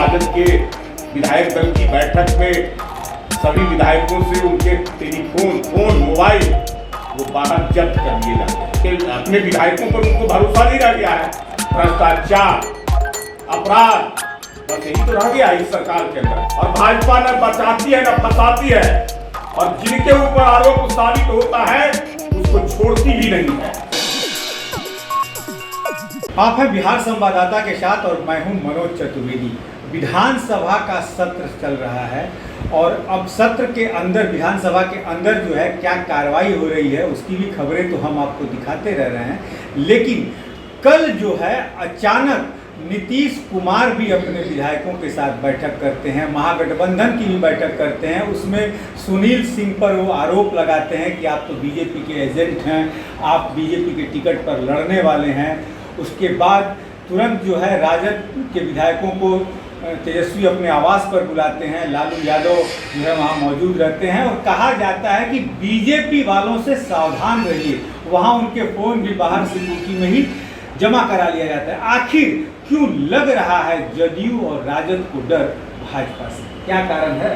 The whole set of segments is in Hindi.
राजद के विधायक दल की बैठक में सभी विधायकों से उनके टेलीफोन मोबाइल वो बाहर जब्त कर लिए जाते हैं। अपने विधायकों पर उनको भरोसा नहीं रह गया है। भ्रष्टाचार, अपराध, बस यही तो रह गया इस सरकार के अंदर। और भाजपा न बचाती है न फंसाती है, और जिनके ऊपर आरोप साबित होता है उसको छोड़ती भी नहीं है। आप हैं बिहार संवाददाता के साथ और मैं हूं मनोज चतुर्वेदी। विधानसभा का सत्र चल रहा है और अब सत्र के अंदर, विधानसभा के अंदर जो है क्या कार्रवाई हो रही है उसकी भी खबरें तो हम आपको दिखाते रह रहे हैं। लेकिन कल जो है अचानक नीतीश कुमार भी अपने विधायकों के साथ बैठक करते हैं, महागठबंधन की भी बैठक करते हैं। उसमें सुनील सिंह पर वो आरोप लगाते हैं कि आप तो बीजेपी के एजेंट हैं, आप बीजेपी के टिकट पर लड़ने वाले हैं। उसके बाद तुरंत जो है राजद के विधायकों को तेजस्वी अपने आवास पर बुलाते हैं, लालू यादव जो है वहाँ मौजूद रहते हैं और कहा जाता है कि बीजेपी वालों से सावधान रहिए। वहाँ उनके फ़ोन भी बाहर सिक्योरिटी में ही जमा करा लिया जाता है। आखिर क्यों लग रहा है जदयू और राजद को डर भाजपा से, क्या कारण है?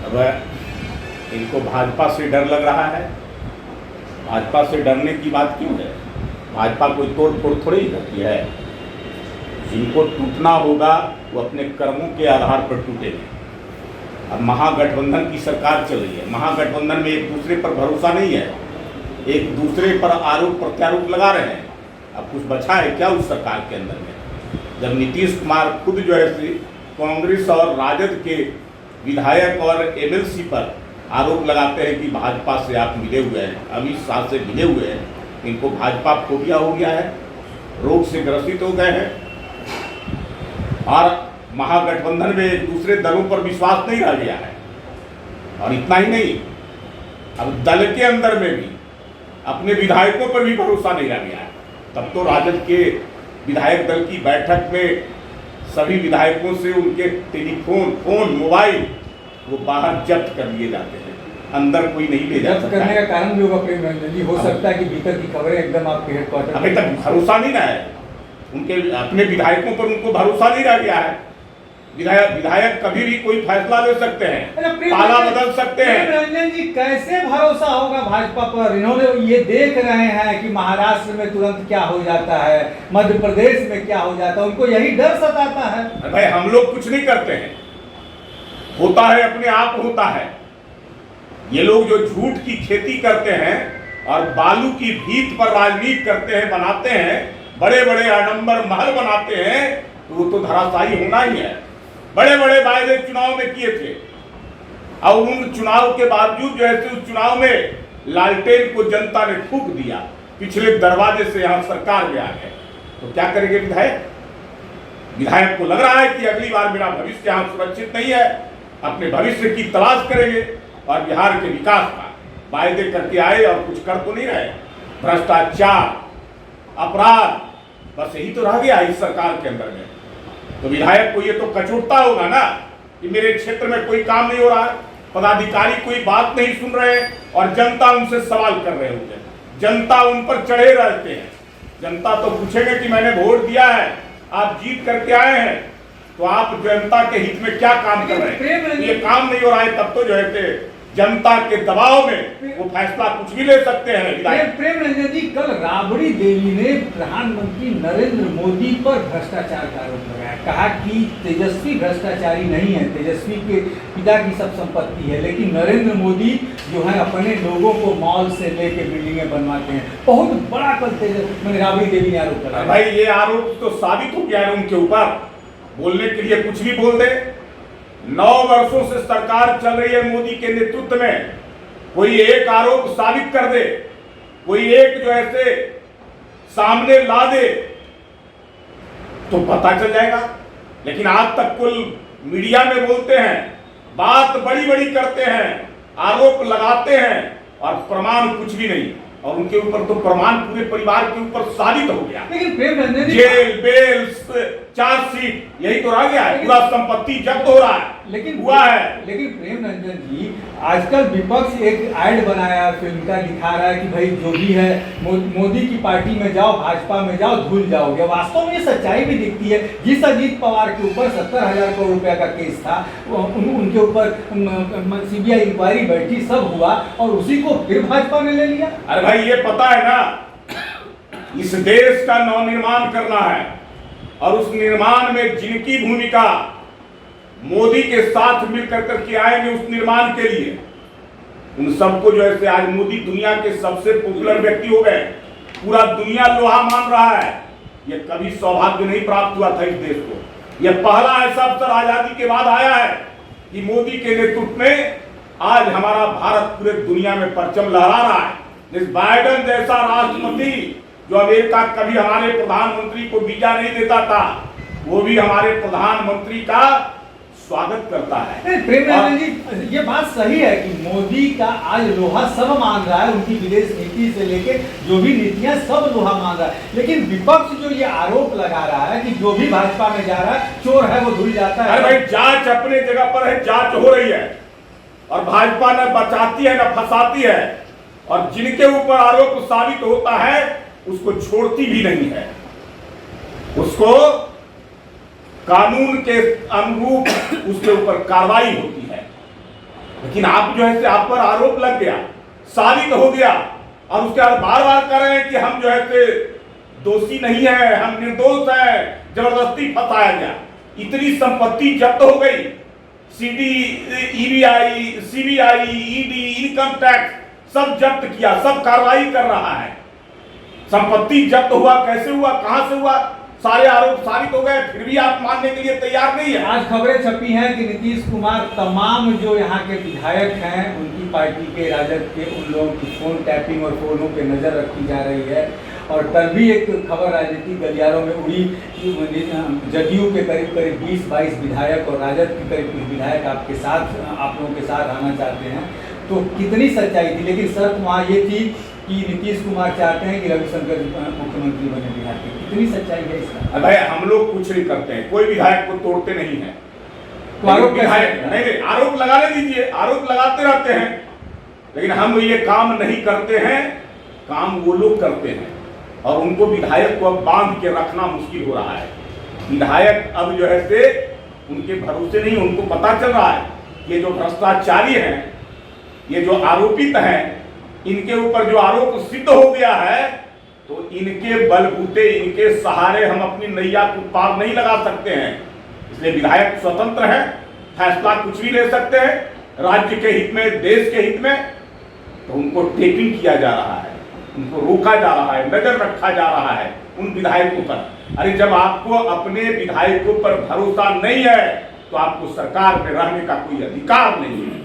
अब इनको भाजपा से डर लग रहा है। भाजपा से डरने की बात क्यों है? भाजपा कोई तोड़ फोड़ थोड़ी ही करती है। जिनको टूटना होगा वो अपने कर्मों के आधार पर टूटेंगे। अब महागठबंधन की सरकार चल रही है। महागठबंधन में एक दूसरे पर भरोसा नहीं है, एक दूसरे पर आरोप प्रत्यारोप लगा रहे हैं। अब कुछ बचा है क्या उस सरकार के अंदर में? जब नीतीश कुमार खुद जो है कांग्रेस और राजद के विधायक और एमएलसी पर आरोप लगाते हैं कि भाजपा से आप मिले हुए हैं, अमित शाह से मिले हुए हैं, इनको भाजपा फोबिया हो गया है, रोग से ग्रसित हो गए हैं और महागठबंधन में दूसरे दलों पर विश्वास नहीं रह गया है। और इतना ही नहीं, अब दल के अंदर में भी अपने विधायकों पर भी भरोसा नहीं रह गया है। तब तो राजद के विधायक दल की बैठक में सभी विधायकों से उनके टेलीफोन मोबाइल वो बाहर जब्त कर लिए जाते हैं, अंदर कोई नहीं ले जा सकता। करने का कारण भी होगा प्रेम रंजन जी, हो सकता है कि भीतर की खबरें एकदम आपके हेडक्वार्टर अभी तक भरोसा नहीं रहा है उनके, अपने विधायकों पर उनको भरोसा नहीं रह गया है। विधायक कभी भी कोई फैसला ले सकते हैं, पाला बदल सकते हैं। रंजन जी, कैसे भरोसा होगा भाजपा पर? इन्होंने ये देख रहे हैं कि महाराष्ट्र में तुरंत क्या हो जाता है, मध्य प्रदेश में क्या हो जाता है, उनको यही डर सताता है। भाई हम लोग कुछ नहीं करते हैं, होता है अपने आप होता है। ये लोग जो झूठ की खेती करते हैं और बालू की भीत पर राजनीति करते हैं, बनाते हैं, बड़े बड़े आडंबर महल बनाते हैं, तो वो तो धराशायी होना ही है। बड़े बड़े वायदे चुनाव में किए थे और उन चुनाव के बावजूद जो है उस चुनाव में लालटेन को जनता ने फूंक दिया, पिछले दरवाजे से यहाँ सरकार में आ गए। तो क्या करेंगे विधायक? विधायक को लग रहा है कि अगली बार मेरा भविष्य यहाँ सुरक्षित नहीं है, अपने भविष्य की तलाश करेंगे और बिहार के विकास का वायदे करके आए और कुछ कर तो नहीं रहे। भ्रष्टाचार, अपराध, बस यही तो रह गया इस सरकार के अंदर में। तो विधायक को ये तो कचोटता होगा ना कि मेरे क्षेत्र में कोई काम नहीं हो रहा है, पदाधिकारी कोई बात नहीं सुन रहे हैं और जनता उनसे सवाल कर रहे होंगे। जनता उन पर चढ़े रहते हैं। जनता तो पूछेंगे कि मैंने वोट दिया है, आप जीत करके आए हैं, तो आप जनता के हित में क्या काम कर रहे हैं? ये काम नहीं हो रहा है, तब तो जो है जनता के दबाव में वो फैसला कुछ भी ले सकते हैं। प्रेम रंजन जी, कल राबड़ी देवी ने प्रधानमंत्री नरेंद्र मोदी पर भ्रष्टाचार का आरोप लगाया, कहा कि तेजस्वी भ्रष्टाचारी नहीं है, तेजस्वी के पिता की सब संपत्ति है, लेकिन नरेंद्र मोदी जो है अपने लोगों को मॉल से लेके बिल्डिंगें बनवाते हैं। बहुत बड़ा कल राबड़ी देवी ने आरोप लगाया। भाई ये आरोप तो साबित हो गया है उनके ऊपर, बोलने के लिए कुछ भी बोल दे। 9 वर्षों से सरकार चल रही है मोदी के नेतृत्व में, कोई एक आरोप साबित कर दे, कोई एक जो ऐसे सामने ला दे तो पता चल जाएगा। लेकिन आज तक कुल मीडिया में बोलते हैं, बात बड़ी बड़ी करते हैं, आरोप लगाते हैं और प्रमाण कुछ भी नहीं। और उनके ऊपर तो प्रमाण पूरे परिवार के ऊपर साबित हो गया। लेकिन जेल बेल चार्जशीट यही तो रह गया है, पूरा संपत्ति जब्त हो रहा है, लेकिन हुआ है। लेकिन प्रेम रंजन जी, आजकल विपक्ष एक ऐड बनाया फिल्म का, दिखा रहा है कि भाई जो भी है मोदी की पार्टी में जाओ, भाजपा में जाओ, धुल जाओगे। वास्तव में ये सच्चाई भी दिखती है। जिस अजीत पवार के ऊपर 70,000 करोड़ रुपया का केस था, उनके ऊपर CBI इंक्वायरी बैठी, सब हुआ, और उसी को फिर भाजपा ने ले लिया। अरे भाई ये पता है ना, इस देश का नवनिर्माण करना है, और उस निर्माण में जिनकी भूमिका मोदी के साथ मिलकर करके आएंगे उस निर्माण के लिए, उन सबको जो है आज मोदी दुनिया के सबसे पॉपुलर व्यक्ति हो गए, पूरा दुनिया लोहा मान रहा है। ये कभी सौभाग्य नहीं प्राप्त हुआ था इस देश को। यह पहला ऐसा अवसर आजादी के बाद आया है कि मोदी के नेतृत्व में आज हमारा भारत पूरे दुनिया में परचम लहरा रहा है। जिस बाइडेन जैसा राष्ट्रपति, जो अमेरिका कभी हमारे प्रधानमंत्री को वीजा नहीं देता था, वो भी हमारे प्रधानमंत्री का स्वागत करता है। प्रेम रंजन जी, ये बात सही है कि मोदी का आज लोहा सब मान रहा है, उनकी विदेश नीति से लेके जो भी नीतियां सब लोहा मान रहा है। लेकिन विपक्ष जो ये आरोप लगा रहा है कि जो भी भाजपा में जा रहा है चोर है, वो धुल जाता है। अरे भाई, जांच अपने जगह पर है, जांच हो रही है, और भाजपा न बचाती है न फंसाती है, और जिनके ऊपर आरोप साबित होता है उसको छोड़ती भी नहीं है, उसको कानून के अनुरूप उसके ऊपर कार्रवाई होती है। लेकिन आप जो है आप पर आरोप लग गया, साबित हो गया, और उसके बाद बार बार कह रहे हैं कि हम जो है दोषी नहीं है, हम निर्दोष हैं, जबरदस्ती फंसाया गया। इतनी संपत्ति जब्त हो गई, CBI, ED, इनकम टैक्स सब जब्त किया, सब कार्रवाई कर रहा है। संपत्ति जब्त हुआ, कैसे हुआ, कहां से हुआ, सारे आरोप साबित हो गए, फिर भी आप मानने के लिए तैयार नहीं है। आज खबरें छपी हैं कि नीतीश कुमार तमाम जो यहाँ के विधायक हैं, उनकी पार्टी के, राजद के, उन लोगों की फोन टैपिंग और फोनों पे नजर रखी जा रही है। और कल भी एक खबर राजनीतिक गलियारों में उड़ी कि जदयू के करीब 20-22 विधायक और राजद के करीब कुछ विधायक आप लोगों के साथ आना चाहते हैं। तो कितनी सच्चाई थी? लेकिन शर्त वहाँ ये थी कि नीतीश कुमार चाहते हैं कि रविशंकर मुख्यमंत्री बने बिहार के। कितनी सच्चाई है इसका? भाई, हम लोग कुछ नहीं करते हैं, कोई विधायक को तोड़ते नहीं है। तो आरोप विधायक नहीं, आरोप लगाने दीजिए, आरोप लगाते रहते हैं, लेकिन हम ये काम नहीं करते हैं। काम वो लोग करते हैं, और उनको विधायक को अब बांध के रखना मुश्किल हो रहा है। विधायक अब जो है से उनके भरोसे नहीं, उनको पता चल रहा है ये जो भ्रष्टाचारी हैं, ये जो आरोपित हैं, इनके ऊपर जो आरोप सिद्ध हो गया है, तो इनके बलबूते, इनके सहारे हम अपनी नैया को पार नहीं लगा सकते हैं। इसलिए विधायक स्वतंत्र हैं, फैसला कुछ भी ले सकते हैं, राज्य के हित में, देश के हित में। तो उनको टेपिंग किया जा रहा है, उनको रोका जा रहा है, नजर रखा जा रहा है उन विधायकों पर। अरे जब आपको अपने विधायकों पर भरोसा नहीं है, तो आपको सरकार में रहने का कोई अधिकार नहीं है।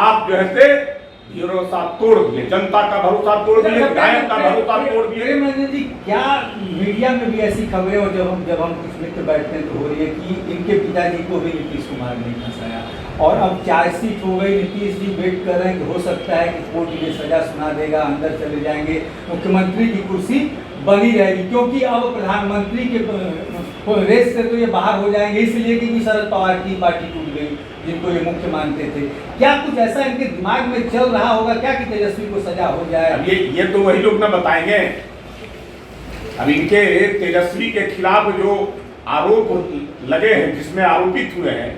आप जो है भरोसा तोड़ दिए, जनता का भरोसा तोड़ दिए, विधायक का भरोसा तोड़ दिए। रंजन जी, क्या मीडिया में भी ऐसी खबरें, और जब हम कुछ मित्र बैठते हैं तो हो रही है कि इनके पिताजी को भी नीतीश कुमार ने फंसाया, और अब चार्जशीट हो गई, नीतीश जी वेट कर रहे हैं कि हो सकता है कि कोर्ट इन्हें सजा सुना देगा, अंदर चले जाएंगे, मुख्यमंत्री की कुर्सी बनी रहेगी, क्योंकि अब प्रधानमंत्री के रेस से तो ये बाहर हो जाएंगे, इसलिए कि शरद पवार की पार्टी टूट गई, जिनको ये मुख्य मानते थे। क्या कुछ ऐसा इनके दिमाग में चल रहा होगा क्या कि तेजस्वी को सजा हो जाए? अब ये तो वही लोग ना बताएंगे। अब इनके तेजस्वी के खिलाफ जो आरोप लगे हैं, जिसमें आरोपित हुए हैं,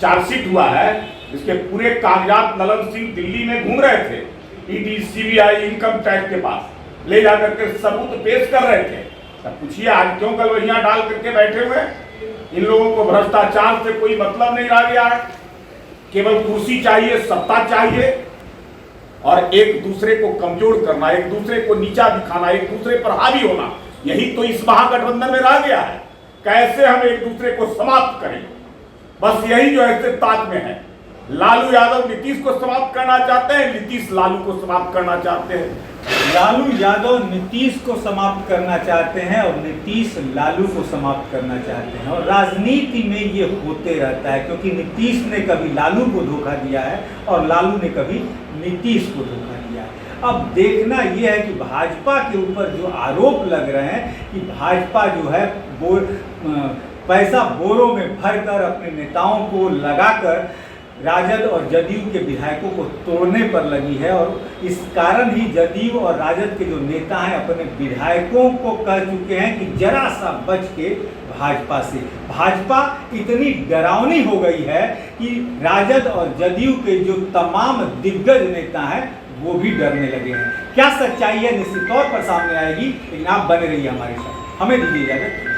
चार्जशीट हुआ है, इसके पूरे कागजात ललन सिंह दिल्ली में घूम रहे थे, ED, CBI, इनकम टैक्स के पास ले जाकर के सबूत पेश कर रहे थे। अब पूछिए आज क्यों कलवहियां डाल करके बैठे हुए? इन लोगों को भ्रष्टाचार से कोई मतलब नहीं रह गया है, केवल कुर्सी चाहिए, सत्ता चाहिए, और एक दूसरे को कमजोर करना, एक दूसरे को नीचा दिखाना, एक दूसरे पर हावी होना, यही तो इस महागठबंधन में रह गया है। कैसे हम एक दूसरे को समाप्त करें, बस यही जो है ताक में है। लालू यादव नीतीश को समाप्त करना चाहते हैं, नीतीश लालू को समाप्त करना चाहते हैं। लालू यादव नीतीश को समाप्त करना चाहते हैं, और नीतीश लालू को समाप्त करना चाहते हैं, और राजनीति में ये होते रहता है, क्योंकि नीतीश ने कभी लालू को धोखा दिया है और लालू ने कभी नीतीश को धोखा दिया है। अब देखना यह है कि भाजपा के ऊपर जो आरोप लग रहे हैं कि भाजपा जो है वो पैसा बोरों में भरकर अपने नेताओं को लगाकर राजद और जदयू के विधायकों को तोड़ने पर लगी है। और इस कारण ही जदयू और राजद के जो नेता हैं अपने विधायकों को कह चुके हैं कि जरा सा बच के भाजपा से। भाजपा इतनी डरावनी हो गई है कि राजद और जदयू के जो तमाम दिग्गज नेता हैं वो भी डरने लगे हैं। क्या सच्चाई है निश्चित तौर पर सामने आएगी, लेकिन आप बने रहिए हमारे साथ। हमें दीजिए इजाजत।